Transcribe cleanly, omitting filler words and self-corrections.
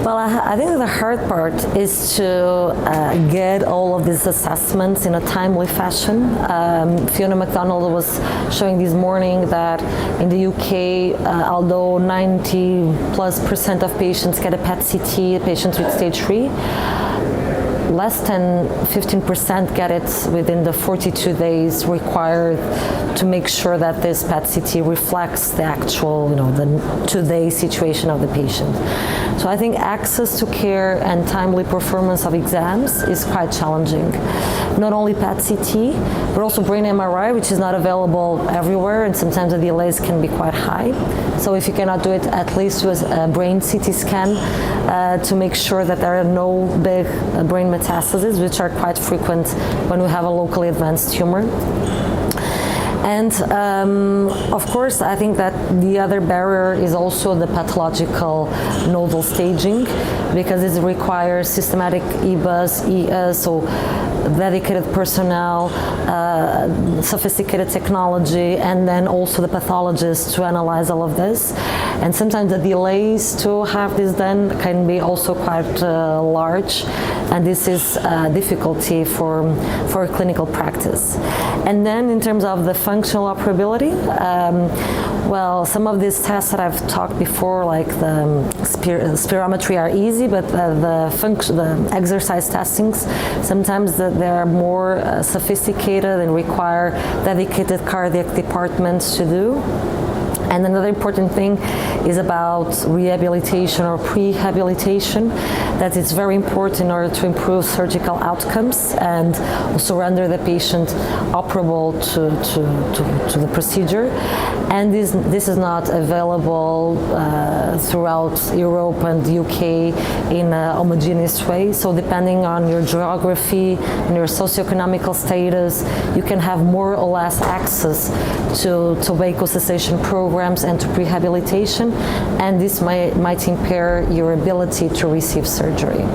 Well, I think the hard part is to get all of these assessments in a timely fashion. Fiona MacDonald was showing this morning that in the UK, although 90+% of patients get a PET-CT, patients with stage 3, less than 15% get it within the 42 days required to make sure that this PET-CT reflects the actual, the today situation of the patient. So I think access to care and timely performance of exams is quite challenging. Not only PET-CT, but also brain MRI, which is not available everywhere, and sometimes the delays can be quite high. So if you cannot do it, at least with a brain CT scan to make sure that there are no big brain metastases, which are quite frequent when we have a locally advanced tumor. And of course, I think that the other barrier is also the pathological nodal staging, because it requires systematic EBUS, ES, so dedicated personnel, sophisticated technology, and then also the pathologists to analyze all of this. And sometimes the delays to have this done can be also quite large, and this is a difficulty for clinical practice. And then in terms of the functional operability, well, some of these tests that I've talked before, like the spirometry, are easy, but the exercise testings, sometimes they're more sophisticated and require dedicated cardiac departments to do. And another important thing is about rehabilitation or prehabilitation, that it's very important in order to improve surgical outcomes and also render the patient operable to the procedure. And this is not available throughout Europe and the UK in a homogeneous way. So depending on your geography and your socioeconomical status, you can have more or less access to tobacco cessation programs and to prehabilitation, and this might impair your ability to receive surgery.